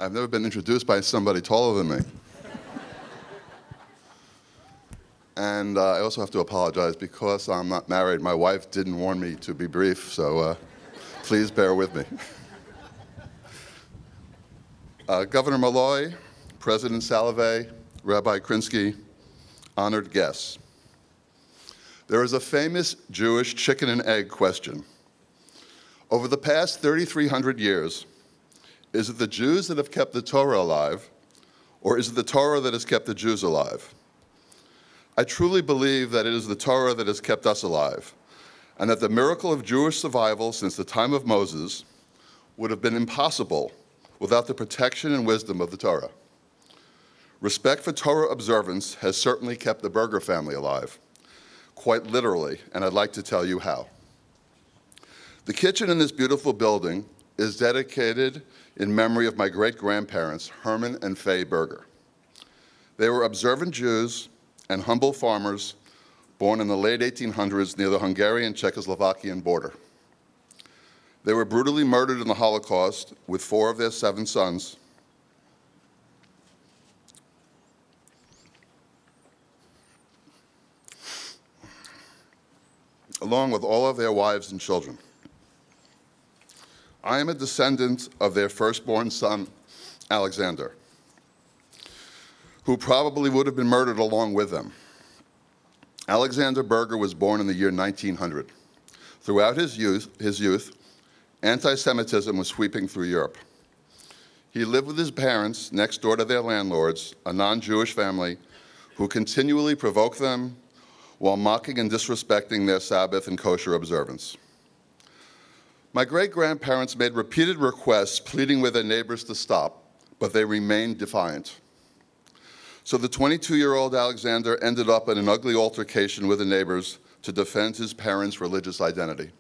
I've never been introduced by somebody taller than me. And I also have to apologize because I'm not married. My wife didn't warn me to be brief, so please bear with me. Governor Malloy, President Salovey, Rabbi Krinsky, honored guests. There is a famous Jewish chicken and egg question. Over the past 3,300 years, is it the Jews that have kept the Torah alive, or is it the Torah that has kept the Jews alive? I truly believe that it is the Torah that has kept us alive, and that the miracle of Jewish survival since the time of Moses would have been impossible without the protection and wisdom of the Torah. Respect for Torah observance has certainly kept the Berger family alive, quite literally, and I'd like to tell you how. The kitchen in this beautiful building is dedicated in memory of my great-grandparents, Herman and Fay Berger. They were observant Jews and humble farmers born in the late 1800s near the Hungarian-Czechoslovakian border. They were brutally murdered in the Holocaust with 4 of their 7 sons, along with all of their wives and children. I am a descendant of their firstborn son, Alexander, who probably would have been murdered along with them. Alexander Berger was born in the year 1900. Throughout his youth, anti-Semitism was sweeping through Europe. He lived with his parents next door to their landlords, a non-Jewish family who continually provoked them while mocking and disrespecting their Sabbath and kosher observance. My great-grandparents made repeated requests pleading with their neighbors to stop, but they remained defiant. So the 22-year-old Alexander ended up in an ugly altercation with the neighbors to defend his parents' religious identity.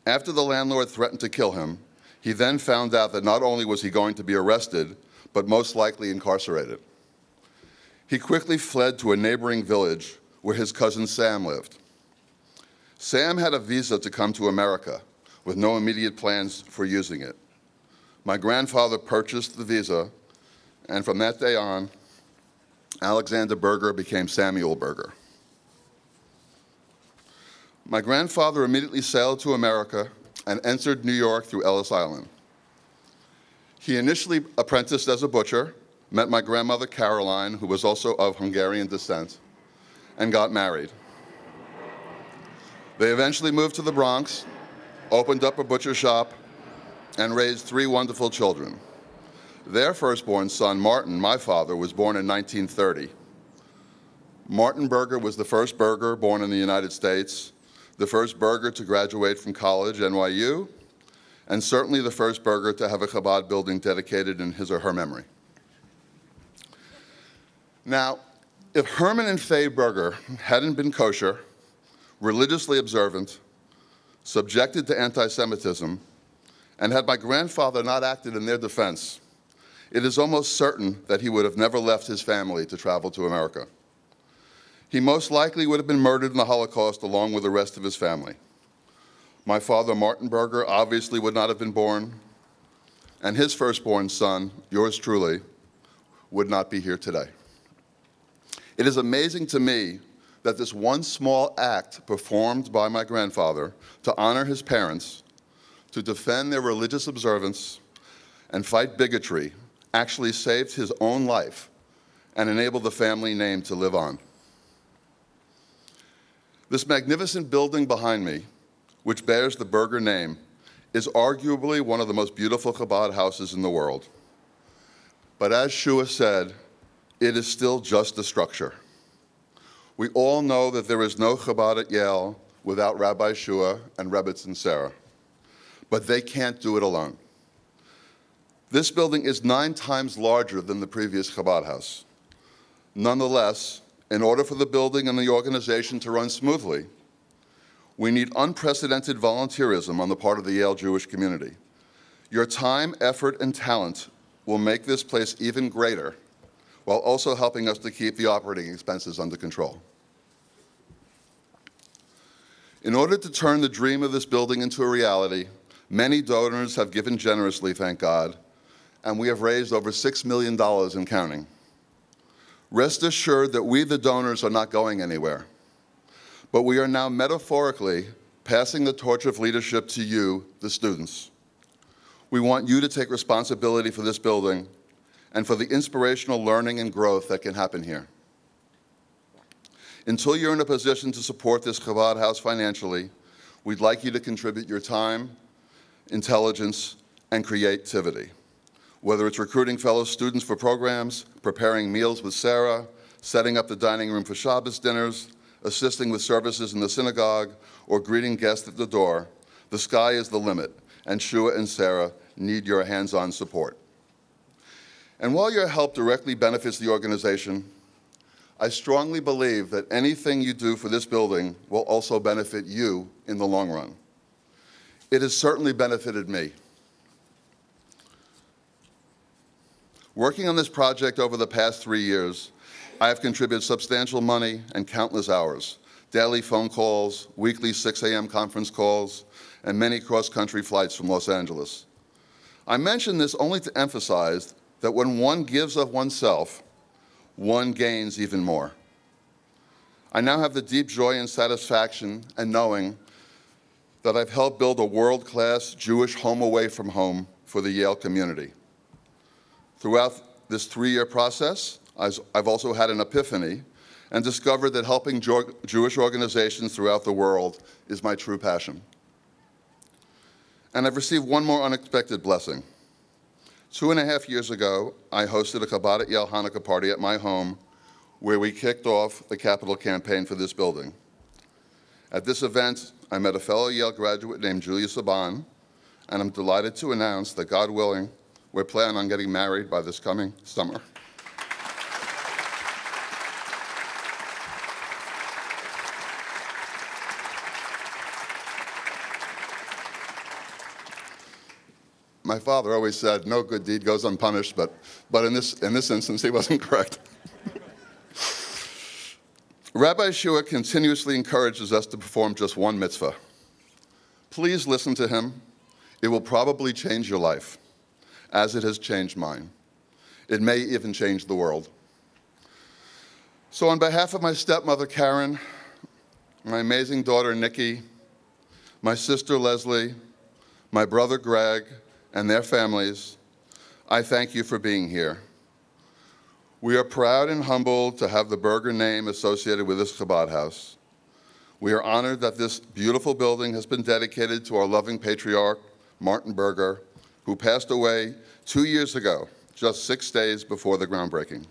After the landlord threatened to kill him, he then found out that not only was he going to be arrested, but most likely incarcerated. He quickly fled to a neighboring village where his cousin Sam lived. Sam had a visa to come to America with no immediate plans for using it. My grandfather purchased the visa, and from that day on, Alexander Berger became Samuel Berger. My grandfather immediately sailed to America and entered New York through Ellis Island. He initially apprenticed as a butcher, met my grandmother Caroline, who was also of Hungarian descent, and got married. They eventually moved to the Bronx, opened up a butcher shop, and raised 3 wonderful children. Their firstborn son, Martin, my father, was born in 1930. Martin Berger was the first Berger born in the United States, the first Berger to graduate from college, NYU, and certainly the first Berger to have a Chabad building dedicated in his or her memory. Now, if Herman and Fay Berger hadn't been kosher, religiously observant, subjected to anti-Semitism, and had my grandfather not acted in their defense, it is almost certain that he would have never left his family to travel to America. He most likely would have been murdered in the Holocaust along with the rest of his family. My father, Martin Berger, obviously would not have been born, and his firstborn son, yours truly, would not be here today. It is amazing to me that this one small act performed by my grandfather to honor his parents, to defend their religious observance, and fight bigotry actually saved his own life and enabled the family name to live on. This magnificent building behind me, which bears the Berger name, is arguably one of the most beautiful Chabad houses in the world. But as Shua said, it is still just a structure. We all know that there is no Chabad at Yale without Rabbi Shua and Rebbetzin and Sarah, but they can't do it alone. This building is 9 times larger than the previous Chabad house. Nonetheless, in order for the building and the organization to run smoothly, we need unprecedented volunteerism on the part of the Yale Jewish community. Your time, effort, and talent will make this place even greater, while also helping us to keep the operating expenses under control. In order to turn the dream of this building into a reality, many donors have given generously, thank God, and we have raised over $6 million and counting. Rest assured that we, the donors, are not going anywhere, but we are now metaphorically passing the torch of leadership to you, the students. We want you to take responsibility for this building and for the inspirational learning and growth that can happen here. Until you're in a position to support this Chabad house financially, we'd like you to contribute your time, intelligence, and creativity. Whether it's recruiting fellow students for programs, preparing meals with Sarah, setting up the dining room for Shabbos dinners, assisting with services in the synagogue, or greeting guests at the door, the sky is the limit, and Shua and Sarah need your hands-on support. And while your help directly benefits the organization, I strongly believe that anything you do for this building will also benefit you in the long run. It has certainly benefited me. Working on this project over the past 3 years, I have contributed substantial money and countless hours, daily phone calls, weekly 6 a.m. conference calls, and many cross-country flights from Los Angeles. I mention this only to emphasize that when one gives of oneself, one gains even more. I now have the deep joy and satisfaction in knowing that I've helped build a world-class Jewish home away from home for the Yale community. Throughout this 3-year process, I've also had an epiphany and discovered that helping Jewish organizations throughout the world is my true passion. And I've received one more unexpected blessing. 2.5 years ago, I hosted a Chabad at Yale Hanukkah party at my home where we kicked off the capital campaign for this building. At this event, I met a fellow Yale graduate named Julia Saban, and I'm delighted to announce that, God willing, we're planning on getting married by this coming summer. My father always said, no good deed goes unpunished, but in this instance, he wasn't correct. Rabbi Shua continuously encourages us to perform just one mitzvah. Please listen to him. It will probably change your life, as it has changed mine. It may even change the world. So on behalf of my stepmother, Karen, my amazing daughter, Nikki, my sister, Leslie, my brother, Greg, and their families, I thank you for being here. We are proud and humbled to have the Berger name associated with this Chabad house. We are honored that this beautiful building has been dedicated to our loving patriarch, Martin Berger, who passed away 2 years ago, just 6 days before the groundbreaking.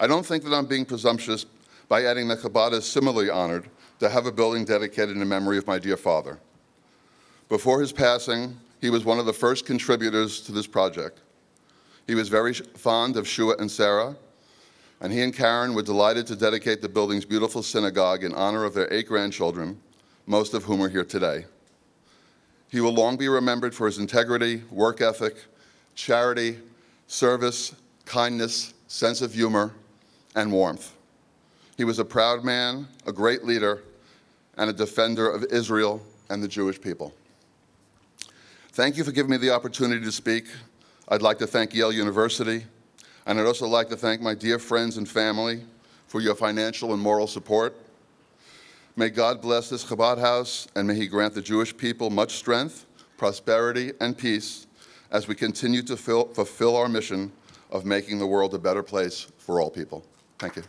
I don't think that I'm being presumptuous by adding that Chabad is similarly honored to have a building dedicated in memory of my dear father. Before his passing, he was one of the first contributors to this project. He was very fond of Shua and Sarah, and he and Karen were delighted to dedicate the building's beautiful synagogue in honor of their 8 grandchildren, most of whom are here today. He will long be remembered for his integrity, work ethic, charity, service, kindness, sense of humor, and warmth. He was a proud man, a great leader, and a defender of Israel and the Jewish people. Thank you for giving me the opportunity to speak. I'd like to thank Yale University, and I'd also like to thank my dear friends and family for your financial and moral support. May God bless this Chabad house, and may he grant the Jewish people much strength, prosperity, and peace as we continue to fulfill our mission of making the world a better place for all people. Thank you.